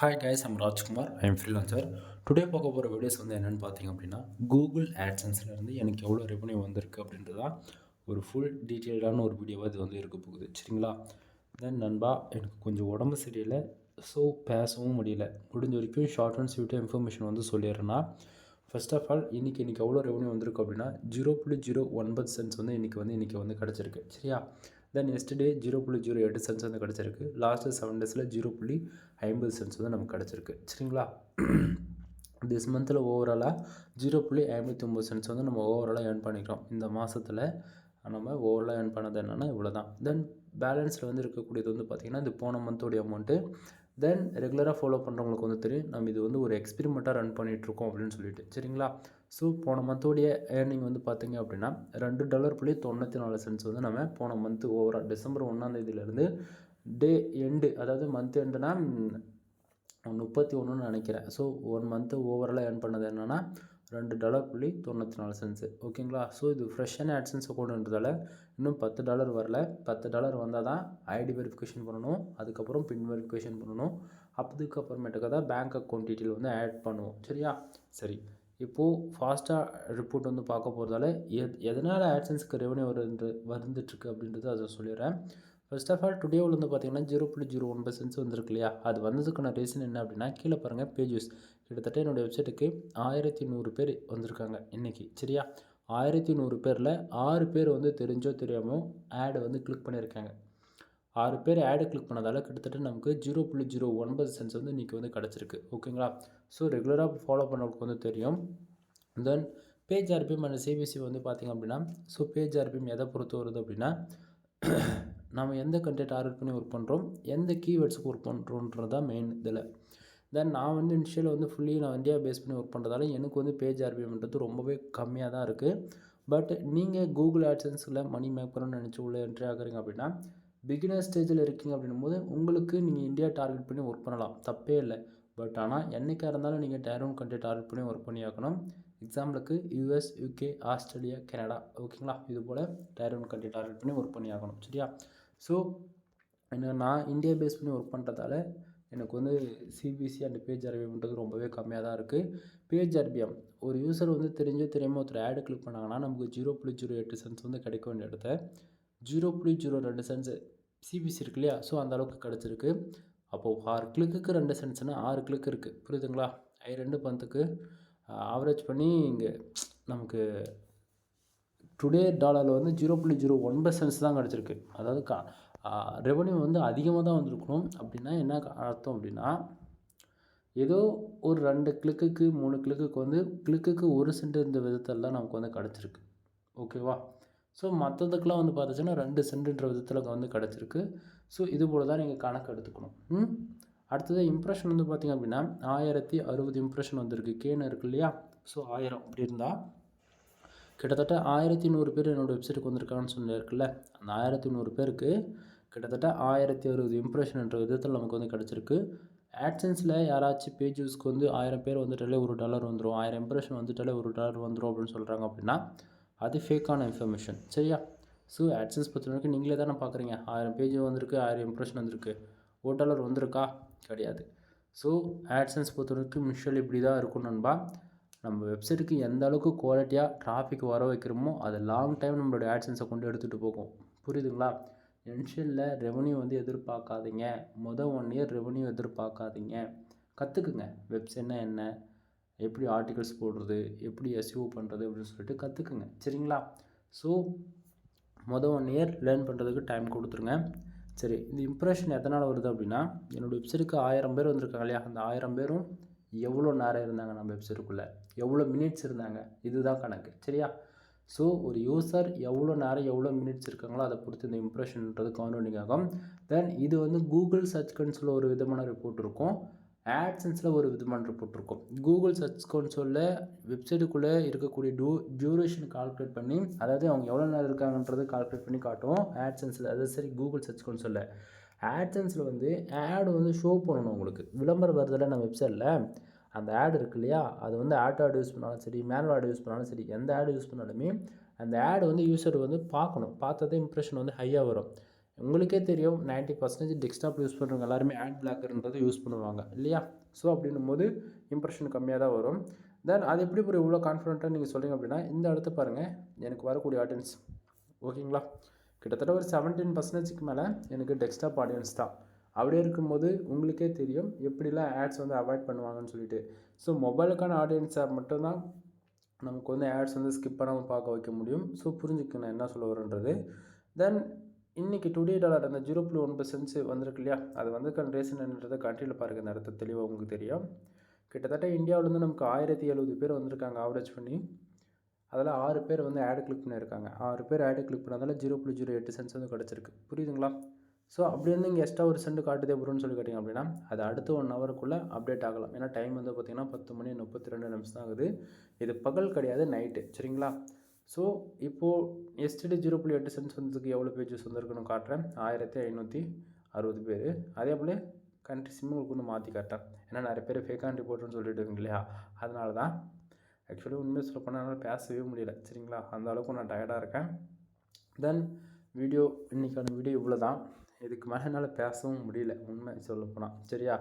Hi guys, I'm Rajkumar. I'm freelancer. Today பார்க்க போகிற videos என்னென்னு பார்த்தீங்க அப்படின்னா, கூகுள் ஆட்சன்ஸ்லேருந்து எனக்கு எவ்வளோ ரெவன்யூ வந்திருக்கு அப்படின்றதான் ஒரு ஃபுல் டீட்டெயில்டான ஒரு வீடியோவாக இது இருக்க போகுது. சரிங்களா? தென் நண்பா, எனக்கு கொஞ்சம் உடம்பு சரியில்லை. ஸோ பேசவும் முடியல. முடிஞ்ச வரைக்கும் ஷார்ட் அண்ட் ஸ்வீட்டாக இன்ஃபர்மேஷன் சொல்லிடுறேன்னா, ஃபர்ஸ்ட் ஆஃப் ஆல் இன்றைக்கி எவ்வளோ ரெவன்யூ வந்திருக்கு அப்படின்னா 0.09 சென்ட்ஸ் இன்றைக்கி கிடச்சிருக்கு. சரியா? தென் எஸ்டர்டே 0.08 சென்ட்ஸ் கிடச்சிருக்கு. லாஸ்ட்டு 7 டேஸில் 0.50 சென்ட்ஸ் நமக்கு கிடச்சிருக்கு. சரிங்களா? திஸ் மந்தில் ஓவராலாக 0.59 சென்ட்ஸ் நம்ம ஓவராலாக ஏர்ன் பண்ணிக்கிறோம். இந்த மாதத்தில் நம்ம ஓவராலாக ஏர்ன் பண்ணது என்னென்னா இவ்வளோ தான். தென் பேலன்ஸில் இருக்கக்கூடியது பார்த்திங்கன்னா இது போன மந்தோடைய அமௌண்ட்டு. தென் ரெகுலராக ஃபாலோ பண்ணுறவங்களுக்கு தெரியும் நம்ம இது ஒரு எக்ஸ்பெரிமெண்ட்டாக ரன் பண்ணிகிட்ருக்கோம் அப்படின்னு சொல்லிட்டு. சரிங்களா? ஸோ போன மந்தோடைய ஏர்னிங் பார்த்தீங்க அப்படின்னா $2.94 நம்ம போன மந்த்து ஓவரால் டிசம்பர் 1 டே எண்டு, அதாவது மந்த் எண்டுனா 31 நினைக்கிறேன். ஸோ 1 மந்த்து ஓவராலாக ஏர்ன் பண்ணது என்னென்னா $2.94. ஓகேங்களா? ஸோ இது ஃப்ரெஷ்ஷான ஆட்சன்ஸ் அக்கௌண்ட்ன்றதால இன்னும் $10 வரல. $10 வந்தால் தான் ஐடி வெரிஃபிகேஷன் பண்ணணும், அதுக்கப்புறம் பின் வெரிஃபிகேஷன் பண்ணணும், அதுக்கப்புறமேட்டுக்கு தான் பேங்க் அக்கௌண்ட் டீட்டெயில் ஆட் பண்ணுவோம். சரியா? சரி, இப்போது ஃபாஸ்ட்டாக ரிப்போர்ட் பார்க்க போகிறதால எதனால் ஆட்சன்ஸுக்கு ரெவன்யூ வந்துட்டுருக்கு அப்படின்றது அதை சொல்லிடுறேன். ஃபர்ஸ்ட் ஆஃப் ஆல் டுடே பார்த்தீங்கன்னா 0.01 சென்ட்ஸ் வந்திருக்கு இல்லையா? அது வந்ததுக்கான ரீசன் என்ன அப்படின்னா, கீழே பாருங்கள் பேஜஸ். கிட்டத்தட்ட என்னுடைய வெப்சைட்டுக்கு 1100 பேர் வந்திருக்காங்க இன்றைக்கி. சரியா? 1100 பேரில் 6 பேர் தெரிஞ்சோ தெரியாமல் ஆடு கிளிக் பண்ணியிருக்காங்க. 6 பேர் ஆடு கிளிக் பண்ணதால் கிட்டத்தட்ட நமக்கு 0.09 சென்ட்ஸ் இன்றைக்கி கிடச்சிருக்கு. ஓகேங்களா? ஸோ ரெகுலராக ஃபாலோ பண்ணவங்களுக்கு தெரியும். Then page RPM and CPC பார்த்திங்க அப்படின்னா, ஸோ பேஜ் ஆர்பிஎம் எதை பொறுத்து வருது அப்படின்னா, நம்ம எந்த கண்டென்ட் டார்கெட் பண்ணி ஒர்க் பண்ணுறோம், எந்த கீவேர்ட்ஸுக்கு ஒர்க் பண்ணுறோன்றது தான் மெயின் இதில். தென் நான் இனிஷியல் ஃபுல்லி நான் இந்தியா பேஸ் பண்ணி ஒர்க் பண்ணுறதால எனக்கு பேஜ் ஆர்பிஎம்ன்றது ரொம்பவே கம்மியாக தான் இருக்குது. பட் நீங்கள் கூகுள் ஆட்சன்ஸில் மணி மேக் பண்ணணும்னு நினச்சி உள்ளே என்ட்ரி ஆகுறீங்க அப்படின்னா, பிகினர் ஸ்டேஜில் இருக்கீங்க அப்படின்னும் போது உங்களுக்கு நீங்கள் இந்தியா டார்கெட் பண்ணி ஒர்க் பண்ணலாம், தப்பே இல்லை. பட் ஆனால் என்றைக்காக இருந்தாலும் நீங்கள் டயர் 1 கண்ட்ரி டார்கெட் பண்ணி ஒர்க் பண்ணி ஆகணும். எக்ஸாம்பிளுக்கு US, UK, ஆஸ்திரேலியா, கனடா, ஓகேங்களா? இது போல் டயர் 1 கண்ட்ரி டார்கெட் பண்ணி ஒர்க் பண்ணி ஆகணும். சரியா? ஸோ நான் இந்தியா பேஸ் பண்ணி ஒர்க் பண்ணுறதால எனக்கு சிபிசி அண்ட் பேஜ் ஆர்பிஎம்ன்றது ரொம்பவே கம்மியாக தான் இருக்குது. பேஜ் ஆர்பிஎம் ஒரு யூசர் தெரிஞ்சோ தெரியாமல் ஒருத்தர் ஆடு கிளிக் பண்ணாங்கன்னா நமக்கு 0.08 சென்ட்ஸ் கிடைக்க வேண்டிய இடத்த 0.02 சென்ட்ஸ் சிபிசி இருக்கு இல்லையா? ஸோ அந்த அளவுக்கு கிடச்சிருக்கு. அப்போது 6 கிளிக்கு 2 சென்ட்ஸ்னால் 6 கிளிக் இருக்குது. புரியுதுங்களா? 2 பந்துக்கு ஆவரேஜ் பண்ணி இங்கே நமக்கு டுடே டாலரில் 0.09 சென்ட்ஸ் தான் கிடச்சிருக்கு. அதாவது ரெவன்யூ அதிகமாக தான் வந்திருக்கணும். அப்படின்னா என்ன அர்த்தம் அப்படின்னா, ஏதோ ஒரு 2 கிளிக்குக்கு 3 கிளிக்குக்கு கிளிக்குக்கு 1 சென்ட் இந்த விதத்தில் தான் நமக்கு கிடச்சிருக்கு. ஓகேவா? ஸோ மற்றதுக்கெலாம் பார்த்துச்சுன்னா 2 சென்ட்ன்ற விதத்தில் கிடச்சிருக்கு. ஸோ இது போல் தான் நீங்கள் கணக்கு எடுத்துக்கணும். அடுத்தது இம்ப்ரெஷன் பார்த்திங்க அப்படின்னா 1060 இம்ப்ரெஷன் வந்திருக்கு. கேன்னு இருக்கு இல்லையா? ஸோ 1000 அப்படி இருந்தால் கிட்டத்தட்ட 1100 பேர் என்னோடய வெப்சைட்டுக்கு வந்திருக்காங்கன்னு சொல்லியிருக்குல்ல, அந்த 1100 பேருக்கு கிட்டத்தட்ட 1060 இம்ப்ரெஷன்ன்ற விதத்தில் நமக்கு கிடச்சிருக்கு. ஆட்சன்ஸில் யாராச்சும் பேஜ் யூஸ்க்கு 1000 பேர் வந்துட்டாலே $1 வந்துடும், 1000 இம்ப்ரெஷன் வந்துட்டாலே $1 வந்துடும் அப்படின்னு சொல்கிறாங்க அப்படின்னா அது ஃபேக்கான இன்ஃபர்மேஷன். சரியா? ஸோ ஆட்சன்ஸ் பொறுத்த வரைக்கும் நீங்களே தானே பார்க்குறீங்க, 1000 பேஜ் வந்திருக்கு, 1000 இம்ப்ரெஷன் வந்திருக்கு, $1 வந்திருக்கா? கிடையாது. ஸோ ஆட்சன்ஸ் பொறுத்த வரைக்கும் மிஷுவல் இப்படி தான் இருக்கும் நண்பா. நம்ம வெப்சைட்டுக்கு எந்த அளவுக்கு குவாலிட்டியாக டிராஃபிக் வர வைக்கிறோமோ அது லாங் டைம் நம்மளுடைய ஆட்சன்ஸை கொண்டு எடுத்துகிட்டு போகும். புரியுதுங்களா? இனிஷியலில் ரெவன்யூ எதிர்பார்க்காதீங்க. 1 இயர் ரெவன்யூ எதிர்பார்க்காதீங்க. கற்றுக்குங்க. வெப்சைட்னா என்ன, எப்படி ஆர்டிகல்ஸ் போடுறது, எப்படி எஸ்இஓ பண்ணுறது அப்படின்னு சொல்லிட்டு கற்றுக்குங்க. சரிங்களா? ஸோ 1 இயர் லேர்ன் பண்ணுறதுக்கு டைம் கொடுத்துருங்க. சரி, இந்த இம்ப்ரெஷன் எதனால் வருது அப்படின்னா, என்னோடய வெப்சைட்டுக்கு 1000 பேர் வந்திருக்காங்க இல்லையா? அந்த 1000 பேரும் எவ்வளோ நேரம் இருந்தாங்க நம்ம வெப்சைட்டுக்குள்ளே, எவ்வளோ மினிட்ஸ் இருந்தாங்க, இதுதான் கணக்கு. சரியா? ஸோ ஒரு யூசர் எவ்வளோ நேரம் எவ்வளோ மினிட்ஸ் இருக்காங்களோ அதை பொறுத்து இந்த இம்ப்ரெஷன்ன்றது கவுண்டிங் ஆகும். தென் இது கூகுள் சர்ச் கன்சோலில் ஒரு விதமான ரிப்போர்ட் இருக்கும், ஆட்சன்ஸில் ஒரு விதமான ரிப்போர்ட் இருக்கும். கூகுள் சர்ச் கன்சோலில் வெப்சைட்டுக்குள்ளே இருக்கக்கூடிய டியூரேஷன் கால்குலேட் பண்ணி, அதாவது அவங்க எவ்வளோ நேரம் இருக்காங்கன்றது கால்குலேட் பண்ணி காட்டும் ஆட்சன்ஸில். அது சரி, கூகுள் சர்ச் கன்சோலில். ஆட்சன்ஸில் ஆடு ஷோ பண்ணணும் உங்களுக்கு. விளம்பரம் வருதில்ல நம்ம வெப்சைட்டில், அந்த ஆடு இருக்கு இல்லையா? அது ஆட்டோ ஆடு யூஸ் பண்ணாலும் சரி, மேனுவல் ஆடு யூஸ் பண்ணாலும் சரி, எந்த ஆடு யூஸ் பண்ணாலுமே அந்த ஆடு யூசர் பார்க்கணும். பார்த்ததே இம்ப்ரெஷன் ஹையாக வரும். உங்களுக்கே தெரியும் 90% டெஸ்க்டாப் யூஸ் பண்ணுறவங்க எல்லாருமே ஆட் பிளாக்கர்ன்றதை யூஸ் பண்ணுவாங்க இல்லையா? ஸோ அப்படின்னும் போது இம்ப்ரெஷன் கம்மியாக தான் வரும். தென் அது எப்படி ப்ரோ இவ்வளோ கான்ஃபிடென்ட்டாக நீங்கள் சொல்கிறீங்க அப்படின்னா, இந்த இடத்த பாருங்கள். எனக்கு வரக்கூடிய ஆடியன்ஸ் ஓகேங்களா, கிட்டத்தட்ட ஒரு 17%க்கு மேலே எனக்கு டெஸ்க்டாப் ஆடியன்ஸ் தான். அப்படியே இருக்கும்போது உங்களுக்கே தெரியும் எப்படிலாம் ஆட்ஸ் வந்து அவாய்ட் பண்ணுவாங்கன்னு சொல்லிட்டு. ஸோ மொபைலுக்கான ஆடியன்ஸை மட்டும்தான் நமக்கு வந்து ஆட்ஸ் வந்து ஸ்கிப் பண்ணாமல் பார்க்க வைக்க முடியும். ஸோ புரிஞ்சுக்க நான் என்ன சொல்ல வரேன்றது. தென் இன்றைக்கி டுடே டாலர் அந்த 0.1% வந்திருக்கு இல்லையா, அது வந்து ரீசன் என்னன்றதை கண்ட்ரியில் பாருங்கள். இந்த இடத்த தெளிவாக உங்களுக்கு தெரியும். கிட்டத்தட்ட இந்தியாவிலேருந்து நமக்கு 1070 பேர் வந்திருக்காங்க ஆவரேஜ் பண்ணி. அதில் 6 பேர் வந்து ஆடு கிளிக் பண்ணியிருக்காங்க. 6 பேர் ஆடு கிளிக் பண்ணதால் 0.08 சென்ட்ஸ் வந்து கிடச்சிருக்கு. புரியுதுங்களா? ஸோ அப்படி வந்து இங்கே எக்ஸ்ட்ரா ஒரு சென்ட் காட்டுதே ப்ரோன்னு சொல்லி கேட்டிங்க அப்படின்னா, அது அடுத்த 1 ஹவருக்குள்ளே அப்டேட் ஆகலாம். ஏன்னா டைம் வந்து பார்த்திங்கன்னா 10:32 தான் ஆகுது. இது பகல் கிடையாது, நைட்டு. சரிங்களா? ஸோ இப்போது எஸ்டர்டே 0.8 சென்ட்ஸ் வந்ததுக்கு எவ்வளோ பேஜஸ் வந்திருக்குன்னு காட்டுறேன். 1560 பேர். அதே போல் கண்ட்ரி சிம்மு உங்களுக்கு வந்து மாற்றி காட்டுறேன். ஏன்னா நிறைய பேர் ஃபேக்கான ரிப்போர்ட்டுன்னு சொல்லிட்டு இருக்கீங்க இல்லையா, அதனால தான். ஆக்சுவலி உண்மையை சொல்ல போனால் என்னால் பேசவே முடியல. சரிங்களா? அந்த அளவுக்கு நான் டயர்டாக இருக்கேன். தென் வீடியோ இன்றைக்கான வீடியோ இவ்வளோ தான். இதுக்கு மேலே என்னால் பேசவும் முடியல உண்மை சொல்லப்போனால். சரியா?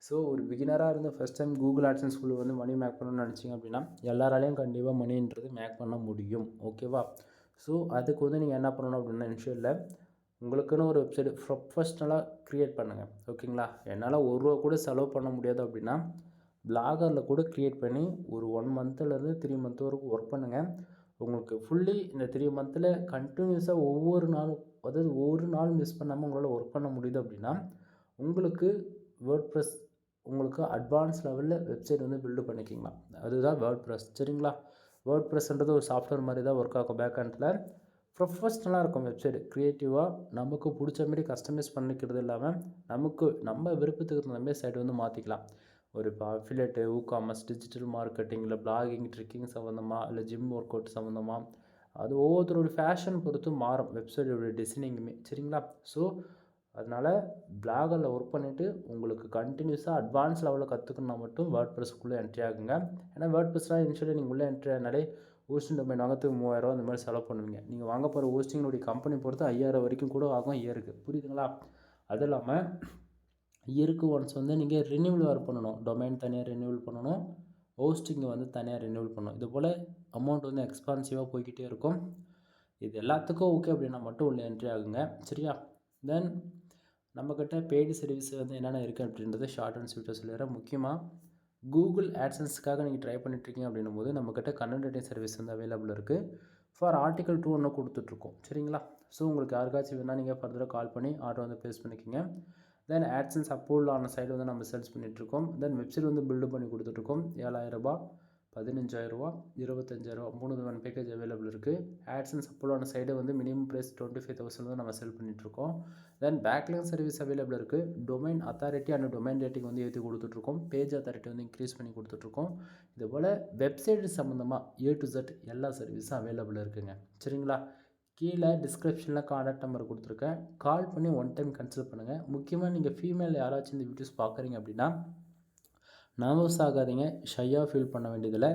ஸோ ஒரு பிகினராக இருந்து ஃபஸ்ட் டைம் கூகுள் ஆட்சன்ஸ் குழு வந்து மணி மேக் பண்ணணும்னு நினச்சிங்க அப்படின்னா, எல்லாராலையும் கண்டிப்பாக மணின்றது மேக் பண்ண முடியும். ஓகேவா? ஸோ அதுக்கு வந்து நீங்கள் என்ன பண்ணணும் அப்படின்னா, இன்ஷியலில் உங்களுக்குன்னு ஒரு வெப்சைட் ப்ரொஃபஷ்னலாக க்ரியேட் பண்ணுங்கள். ஓகேங்களா? என்னால் ₹1 கூட செலவு பண்ண முடியாது அப்படின்னா, பிளாகரில் கூட க்ரியேட் பண்ணி ஒரு 1 மந்த்துலேருந்து 3 மந்த் வரைக்கும் ஒர்க் பண்ணுங்கள். உங்களுக்கு ஃபுல்லி இந்த 3 மந்த்தில் கண்டினியூஸாக ஒவ்வொரு நாளும், அதாவது ஒரு நாள் மிஸ் பண்ணாமல் உங்களால் ஒர்க் பண்ண முடியுது அப்படின்னா, உங்களுக்கு வேர்ட்ப்ரெஸ் உங்களுக்கு அட்வான்ஸ் லெவலில் வெப்சைட் வந்து பில்டு பண்ணிக்கிங்களாம். அதுதான் வேர்ட்ப்ரெஸ். சரிங்களா? வேர்ட்ப்ரெஸ்ன்றது ஒரு சாஃப்ட்வேர் மாதிரி தான் ஒர்க் ஆகும். பேக்எண்டில் ப்ரொஃபஷ்னலாக இருக்கும் வெப்சைட். க்ரியேட்டிவாக நமக்கு பிடிச்ச மாதிரி கஸ்டமைஸ் பண்ணிக்கிறது இல்லாமல், நம்ம விருப்பத்துக்கு தகுந்த மாதிரி சைட் வந்து மாற்றிக்கலாம். ஒரு இப்போ அஃபிலியேட்டு, WooCommerce, டிஜிட்டல் மார்க்கெட்டிங், இல்லை பிளாகிங், ட்ரிக்கிங் சம்மந்தமாக, இல்லை ஜிம் ஒர்க் அவுட் சம்மந்தமாக, அது ஒவ்வொருத்தரோட ஃபேஷன் பொறுத்து மாறும் வெப்சைட்டோட டிசைனிங்குமே. சரிங்களா? ஸோ அதனால் பிளாகரில் ஒர்க் பண்ணிவிட்டு உங்களுக்கு கண்டினியூஸாக அட்வான்ஸ் லெவலில் கற்றுக்கணுன்னா மட்டும் வேர்ட்ப்ரெஸ்க்குள்ளே என்ட்ரி ஆகுங்க. ஏன்னா வேர்ட்ப்ரெஸ்லாம் இனிஷியலாக நீங்கள் உள்ளே என்ட்ரி ஆனாலே ஹோஸ்டிங் டொமைன் வாங்கிறதுக்கு ₹3000 அந்த மாதிரி செலவு பண்ணுவீங்க. நீங்கள் வாங்க போகிற ஹோஸ்டிங்கினுடைய கம்பெனி பொறுத்து 5000 வரைக்கும் கூட ஆகும் இயருக்கு. புரியுதுங்களா? அது இல்லாமல் இயருக்கு ஒன்ஸ் வந்து நீங்கள் ரினியூவல் வேறு பண்ணணும். டொமைன் தனியாக ரினியூவல் பண்ணணும், ஹோஸ்டிங்கை வந்து தனியாக ரினியூவல் பண்ணணும். இது போல் அமௌண்ட் வந்து எக்ஸ்பான்சிவாக போய்கிட்டே இருக்கும். இது எல்லாத்துக்கும் ஓகே அப்படின்னா மட்டும் உள்ள என்ட்ரி ஆகுங்க. சரியா? தென் நம்மக்கிட்ட பெய்டு சர்வீஸ் வந்து என்னென்ன இருக்குது அப்படின்றத ஷார்ட் அண்ட் ஸ்வீட்டாக சொல்லிடுறேன். முக்கியமாக கூகுள் ஆட்சன்ஸ்க்காக நீங்கள் ட்ரை பண்ணிட்டுருக்கீங்க அப்படின்னும் போது நம்மக்கிட்ட கண்டென்ட் ரைட்டிங் சர்வீஸ் வந்து அவைலபிள் இருக்குது. ஃபார் ஆர்டிகல் 2 ஒன்று கொடுத்துட்ருக்கோம். சரிங்களா? ஸோ உங்களுக்கு யாருக்காச்சும் வேணால் நீங்கள் ஃபர்தராக கால் பண்ணி ஆர்டர் வந்து ப்ளேஸ் பண்ணிக்கோங்க. தென் ஆட்சன்ஸ் அப்ரூவல் ஆன சைடு வந்து நம்ம சேல்ஸ் பண்ணிகிட்ருக்கோம். தென் வெப்சைட் வந்து பில்டு பண்ணி கொடுத்துட்ருக்கோம். ₹7000, ₹15,000, ₹25,000 3 விதமான பேக்கேஜ் அவைலபிள் இருக்குது. ஆட்சன்ஸ் அப்ரூவல் ஆன சைடு வந்து மினிமம் ப்ரைஸ் 25,000 தான் நம்ம செல் பண்ணிகிட்ருக்கோம். தென் பேக்லிங்க் சர்வீஸ் அவைலபிள் இருக்குது. Domain authority and domain rating வந்து ஏற்றி கொடுத்துட்ருக்கோம். பேஜ் அத்தாரிட்டி வந்து இன்க்ரீஸ் பண்ணி கொடுத்துட்ருக்கோம். இதுபோல் வெப்சைட் சம்மந்தமாக A to Z எல்லா சர்வீஸும் அவைலபிள் இருக்குதுங்க. சரிங்களா? கீழே டிஸ்கிரிப்ஷனில் கான்டாக்ட் நம்பர் கொடுத்துருக்கேன். கால் பண்ணி ஒன் டைம் கன்சல்ட் பண்ணுங்கள். முக்கியமாக நீங்கள் ஃபீமேல் யாராச்சும் இந்த வீடியோஸ் பார்க்குறீங்க அப்படின்னா, நர்வஸ் ஆகாதீங்க, ஷையாக ஃபீல் பண்ண வேண்டியதில்லை.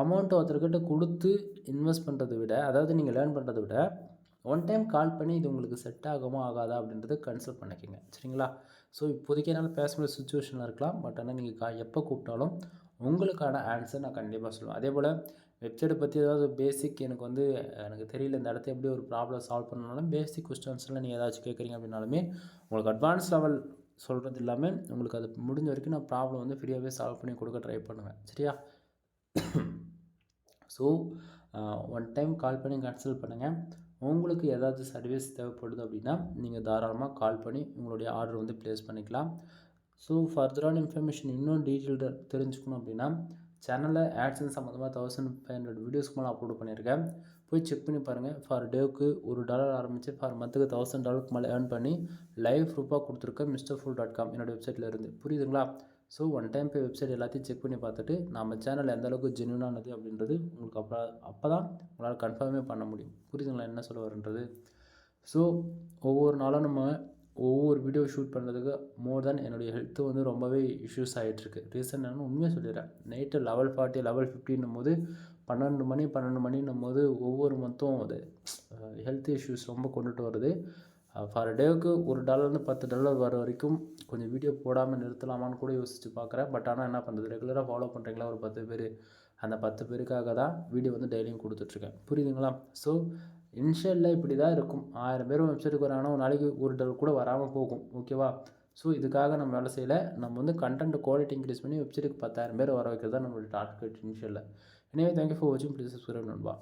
அமௌண்ட் ஒருத்தர்கிட்ட கொடுத்து இன்வெஸ்ட் பண்ணுறதை விட, அதாவது நீங்கள் லேர்ன் பண்ணுறதை விட, ஒன் டைம் கால் பண்ணி இது உங்களுக்கு செட் ஆகுமா ஆகாதா அப்படின்றத கன்சல்ட் பண்ணிக்கோங்க. சரிங்களா? ஸோ இப்போதைக்கு என்னால் பேச முடியாத சுச்சுவேஷனில் இருக்கலாம். பட் ஆனால் நீங்கள் எப்போ கூப்பிட்டாலும் உங்களுக்கான ஆன்சர் நான் கண்டிப்பாக சொல்லுவேன். அதே போல் வெப்சைட்டை பற்றி ஏதாவது பேசிக் எனக்கு தெரியல, இந்த இடத்த எப்படி ஒரு ப்ராப்ளம் சால்வ் பண்ணனாலும் பேசிக் கொஸ்டின்ஸ்லாம் நீங்கள் ஏதாச்சும் கேட்குறீங்க அப்படின்னாலுமே உங்களுக்கு அட்வான்ஸ் லெவல் சொல்கிறது இல்லாமல் உங்களுக்கு அது முடிஞ்ச வரைக்கும் நான் ப்ராப்ளம் வந்து ஃப்ரீயாகவே சால்வ் பண்ணி கொடுக்க ட்ரை பண்ணுவேன். சரியா? ஸோ ஒன் டைம் கால் பண்ணி கன்சல்ட் பண்ணுங்கள். உங்களுக்கு ஏதாவது சர்வீஸ் தேவைப்படுது அப்படின்னா நீங்கள் தாராளமாக கால் பண்ணி உங்களுடைய ஆர்டர் வந்து ப்ளேஸ் பண்ணிக்கலாம். ஸோ ஃபர்தரான இன்ஃபர்மேஷன் இன்னும் டீட்டெயில்டாக தெரிஞ்சுக்கணும் அப்படின்னா சேனலில் ஆட்சன்ஸ் சம்மந்தமாக 1500 வீடியோஸ்க்கு மேலே அப்லோட் பண்ணியிருக்கேன். போய் செக் பண்ணி பாருங்கள். ஃபார் டேவுக்கு $1 ஆரம்பித்து ஃபார் மந்த்துக்கு $1000 மேலே ஏர்ன் பண்ணி லைவ் ப்ரூஃபாக கொடுத்துருக்கேன் MrFool.com என்னோடய வெப்சைட்டில் இருந்து. புரியுதுங்களா? ஸோ ஒன் டைம் போய் வெப்சைட் எல்லாத்தையும் செக் பண்ணி பார்த்துட்டு நம்ம சேனல் எந்த அளவுக்கு ஜென்யூனானது அப்படின்றது உங்களுக்கு அப்போ தான் உங்களால் கன்ஃபார்மே பண்ண முடியும். புரியுதுங்களா என்ன சொல்ல வரன்றது? ஸோ ஒவ்வொரு நாளும் நம்ம ஒவ்வொரு வீடியோ ஷூட் பண்ணுறதுக்கு மோர் தென் என்னுடைய ஹெல்த்து வந்து ரொம்பவே இஷ்யூஸ் ஆகிட்டுருக்கு. ரீசன் என்னன்னு உண்மையாக சொல்லிடுறேன். நைட்டு 11:40 11:50 போது 12 மணின்னும் போது ஒவ்வொரு மந்த்தும் அது ஹெல்த் இஷ்யூஸ் ரொம்ப கொண்டுட்டு வருது. ஃபார் டேவுக்கு $1 $10 வர வரைக்கும் கொஞ்சம் வீடியோ போடாமல் நிறுத்தலாமான்னு கூட யோசித்து பார்க்குறேன். பட் ஆனால் என்ன பண்ணுறது, ரெகுலராக ஃபாலோ பண்ணுறீங்களா ஒரு 10 பேர், அந்த 10 பேருக்காக தான் வீடியோ வந்து டெய்லியும் கொடுத்துட்ருக்கேன். புரியுதுங்களா? ஸோ இனிஷியலில் இப்படி தான் இருக்கும். 1000 பேர் வெப்சைட்டுக்கு வராங்கன்னா ஒரு நாளைக்கு $1 கூட வராமல் போகும். ஓகேவா? ஸோ இதுக்காக நம்ம வேலை செய்யலை. நம்ம வந்து கண்டென்ட் குவாலிட்டி இன்க்ரீஸ் பண்ணி வெப்சைட்டுக்கு 10,000 பேர் வர வைக்கிறது தான் நம்மளோட டார்கெட் இனிஷியலில். எனவே தேங்க்யூ ஃபார் வாட்சிங். ப்ளீஸ் சப்ஸ்கிரைப் நண்பா.